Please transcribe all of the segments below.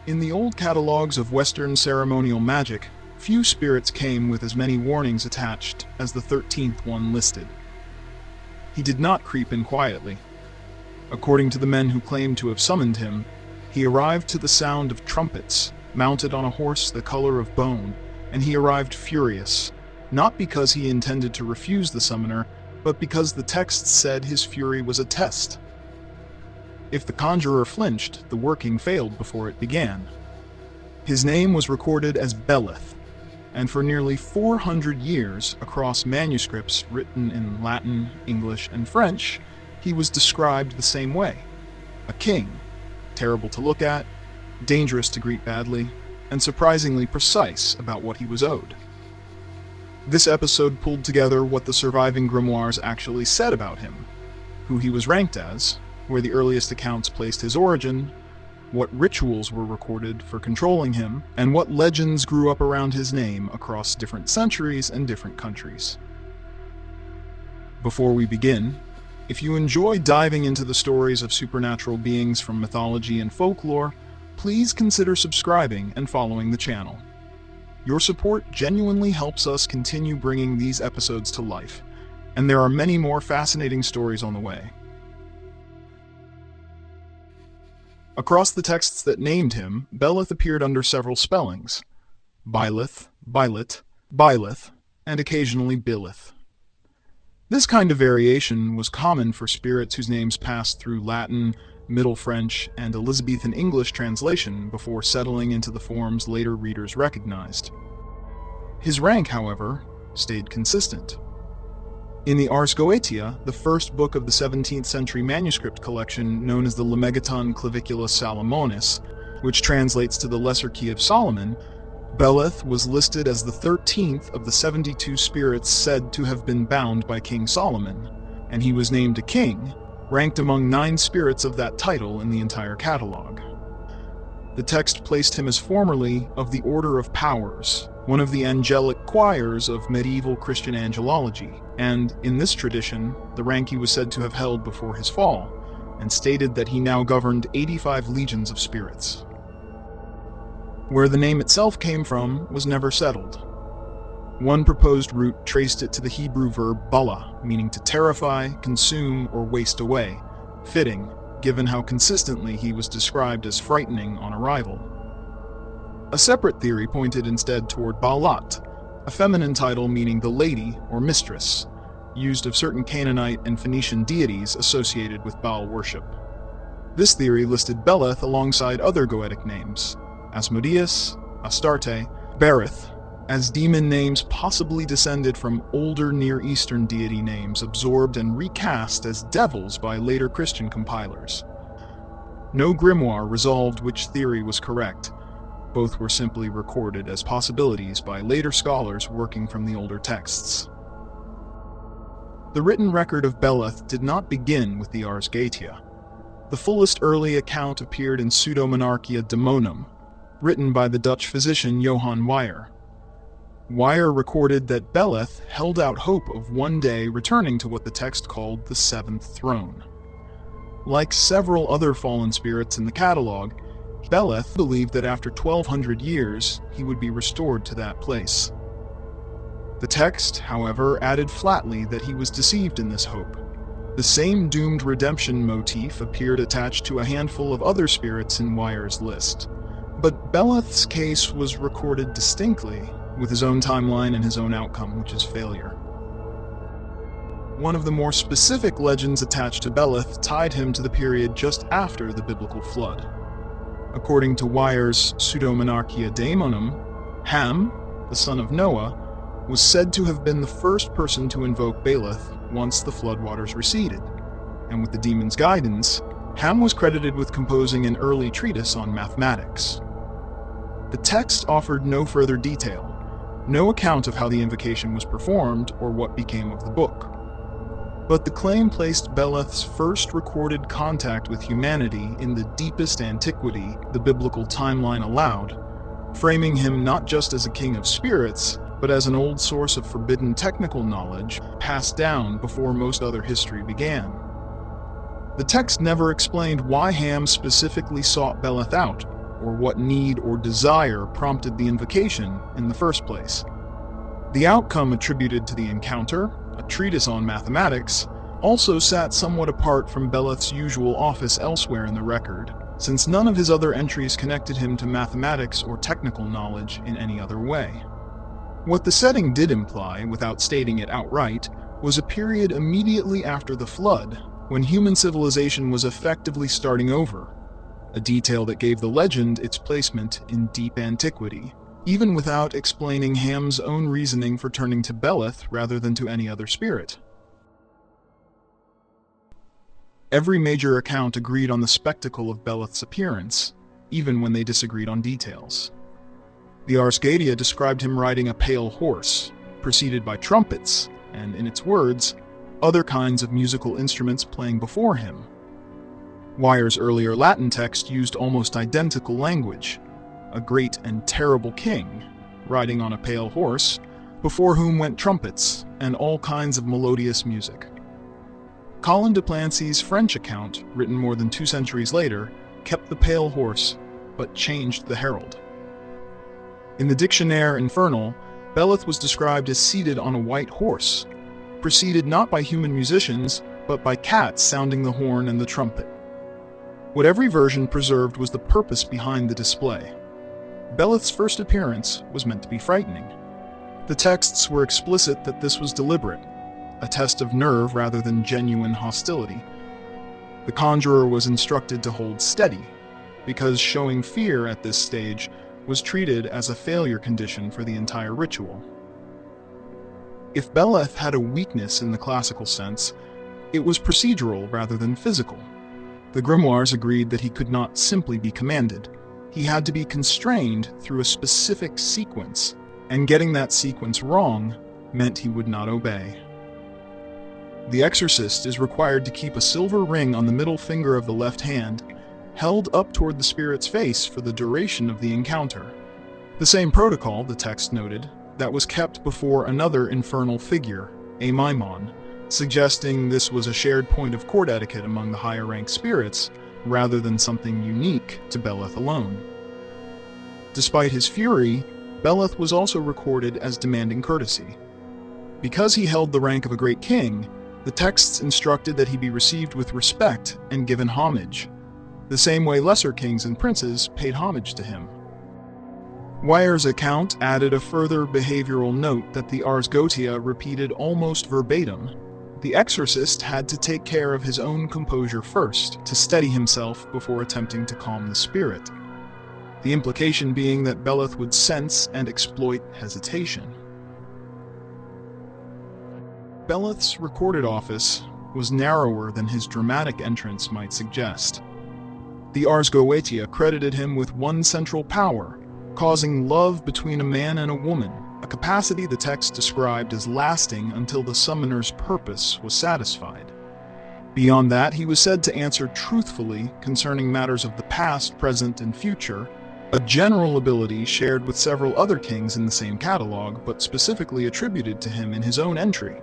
In the old catalogues of Western ceremonial magic, few spirits came with as many warnings attached as the 13th one listed. He did not creep in quietly. According to the men who claimed to have summoned him, he arrived to the sound of trumpets, mounted on a horse the color of bone, and he arrived furious, not because he intended to refuse the summoner, but because the text said his fury was a test. If the conjurer flinched, the working failed before it began. His name was recorded as Beleth, and for nearly 400 years, across manuscripts written in Latin, English, and French, he was described the same way: a king, terrible to look at, dangerous to greet badly, and surprisingly precise about what he was owed. This episode pulled together what the surviving grimoires actually said about him, who he was ranked as, where the earliest accounts placed his origin, what rituals were recorded for controlling him, and what legends grew up around his name across different centuries and different countries. Before we begin, if you enjoy diving into the stories of supernatural beings from mythology and folklore, please consider subscribing and following the channel. Your support genuinely helps us continue bringing these episodes to life, and there are many more fascinating stories on the way. Across the texts that named him, Beleth appeared under several spellings: Byleth, Bylet, Byleth, and occasionally Bileth. This kind of variation was common for spirits whose names passed through Latin, Middle French, and Elizabethan English translation before settling into the forms later readers recognized. His rank, however, stayed consistent. In the Ars Goetia, the first book of the 17th century manuscript collection known as the Lemegeton Claviculus Salomonis, which translates to the Lesser Key of Solomon, Beleth was listed as the 13th of the 72 spirits said to have been bound by King Solomon, and he was named a king, ranked among 9 spirits of that title in the entire catalog. The text placed him as formerly of the Order of Powers, one of the angelic choirs of medieval Christian angelology, and, in this tradition, the rank he was said to have held before his fall, and stated that he now governed 85 legions of spirits. Where the name itself came from was never settled. One proposed route traced it to the Hebrew verb bala, meaning to terrify, consume, or waste away, fitting, given how consistently he was described as frightening on arrival. A separate theory pointed instead toward Baalat, a feminine title meaning the lady or mistress, used of certain Canaanite and Phoenician deities associated with Baal worship. This theory listed Beleth alongside other Goetic names, Asmodeus, Astarte, Berith, as demon names possibly descended from older Near Eastern deity names absorbed and recast as devils by later Christian compilers. No grimoire resolved which theory was correct. Both were simply recorded as possibilities by later scholars working from the older texts. The written record of Beleth did not begin with the Ars Goetia. The fullest early account appeared in Pseudomonarchia Daemonum, written by the Dutch physician Johann Weyer. Weyer recorded that Beleth held out hope of one day returning to what the text called the Seventh Throne. Like several other fallen spirits in the catalog, Beleth believed that after 1,200 years, he would be restored to that place. The text, however, added flatly that he was deceived in this hope. The same doomed redemption motif appeared attached to a handful of other spirits in Weyer's list. But Beleth's case was recorded distinctly, with his own timeline and his own outcome, which is failure. One of the more specific legends attached to Beleth tied him to the period just after the biblical flood. According to Weyer's Pseudomonarchia Daemonum, Ham, the son of Noah, was said to have been the first person to invoke Beleth once the floodwaters receded, and with the demon's guidance, Ham was credited with composing an early treatise on mathematics. The text offered no further detail, no account of how the invocation was performed or what became of the book. But the claim placed Beleth's first recorded contact with humanity in the deepest antiquity the biblical timeline allowed, framing him not just as a king of spirits, but as an old source of forbidden technical knowledge passed down before most other history began. The text never explained why Ham specifically sought Beleth out, or what need or desire prompted the invocation in the first place. The outcome attributed to the encounter, a treatise on mathematics, also sat somewhat apart from Beleth's usual office elsewhere in the record, since none of his other entries connected him to mathematics or technical knowledge in any other way. What the setting did imply, without stating it outright, was a period immediately after the flood, when human civilization was effectively starting over, a detail that gave the legend its placement in deep antiquity, even without explaining Ham's own reasoning for turning to Beleth rather than to any other spirit. Every major account agreed on the spectacle of Beleth's appearance, even when they disagreed on details. The Ars Goetia described him riding a pale horse, preceded by trumpets, and, in its words, other kinds of musical instruments playing before him. Wyer's earlier Latin text used almost identical language, a great and terrible king, riding on a pale horse, before whom went trumpets and all kinds of melodious music. Colin de Plancy's French account, written more than 2 centuries later, kept the pale horse, but changed the herald. In the Dictionnaire Infernal, Beleth was described as seated on a white horse, preceded not by human musicians, but by cats sounding the horn and the trumpet. What every version preserved was the purpose behind the display. Beleth's first appearance was meant to be frightening. The texts were explicit that this was deliberate, a test of nerve rather than genuine hostility. The conjurer was instructed to hold steady, because showing fear at this stage was treated as a failure condition for the entire ritual. If Beleth had a weakness in the classical sense, it was procedural rather than physical. The grimoires agreed that he could not simply be commanded. He had to be constrained through a specific sequence, and getting that sequence wrong meant he would not obey. The exorcist is required to keep a silver ring on the middle finger of the left hand, held up toward the spirit's face for the duration of the encounter. The same protocol, the text noted, that was kept before another infernal figure, a maimon, suggesting this was a shared point of court etiquette among the higher-ranked spirits, rather than something unique to Beleth alone. Despite his fury, Beleth was also recorded as demanding courtesy. Because he held the rank of a great king, the texts instructed that he be received with respect and given homage, the same way lesser kings and princes paid homage to him. Wyer's account added a further behavioral note that the Ars Goetia repeated almost verbatim. The exorcist had to take care of his own composure first, to steady himself before attempting to calm the spirit, the implication being that Beleth would sense and exploit hesitation. Beleth's recorded office was narrower than his dramatic entrance might suggest. The Ars Goetia credited him with one central power, causing love between a man and a woman, a capacity the text described as lasting until the summoner's purpose was satisfied. Beyond that, he was said to answer truthfully concerning matters of the past, present, and future, a general ability shared with several other kings in the same catalog, but specifically attributed to him in his own entry.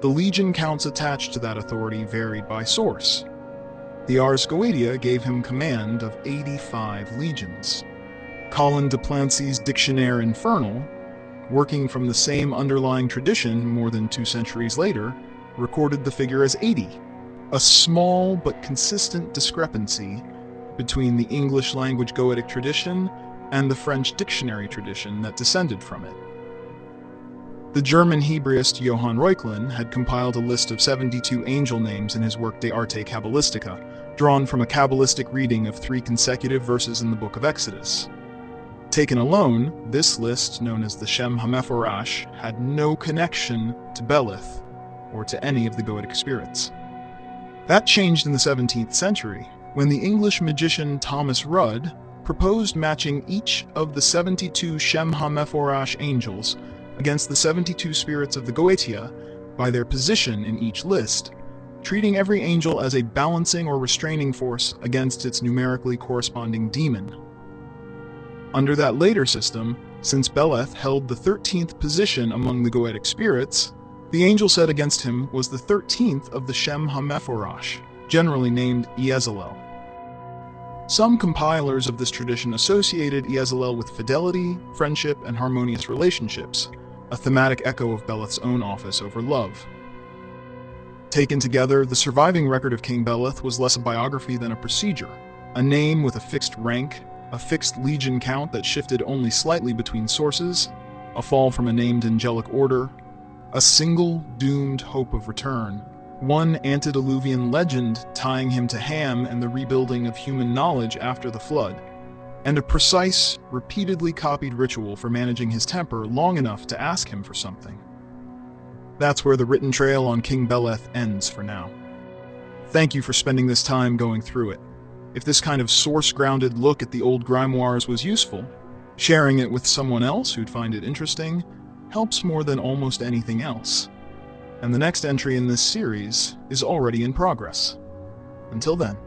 The legion counts attached to that authority varied by source. The Ars Goetia gave him command of 85 legions. Colin de Plancy's Dictionnaire Infernal, working from the same underlying tradition more than 2 centuries later, recorded the figure as 80, a small but consistent discrepancy between the English language Goetic tradition and the French dictionary tradition that descended from it. The German Hebraist Johann Reuchlin had compiled a list of 72 angel names in his work De Arte Kabbalistica, drawn from a Kabbalistic reading of 3 consecutive verses in the Book of Exodus. Taken alone, this list, known as the Shem HaMephorash, had no connection to Beleth or to any of the Goetic spirits. That changed in the 17th century, when the English magician Thomas Rudd proposed matching each of the 72 Shem HaMephorash angels against the 72 spirits of the Goetia by their position in each list, treating every angel as a balancing or restraining force against its numerically corresponding demon. Under that later system, since Beleth held the 13th position among the Goetic spirits, the angel set against him was the 13th of the Shem HaMephorash, generally named Yezalel. Some compilers of this tradition associated Iezalel with fidelity, friendship, and harmonious relationships, a thematic echo of Beleth's own office over love. Taken together, the surviving record of King Beleth was less a biography than a procedure, a name with a fixed rank, a fixed legion count that shifted only slightly between sources, a fall from a named angelic order, a single doomed hope of return, one antediluvian legend tying him to Ham and the rebuilding of human knowledge after the flood, and a precise, repeatedly copied ritual for managing his temper long enough to ask him for something. That's where the written trail on King Beleth ends for now. Thank you for spending this time going through it. If this kind of source-grounded look at the old grimoires was useful, sharing it with someone else who'd find it interesting helps more than almost anything else. And the next entry in this series is already in progress. Until then.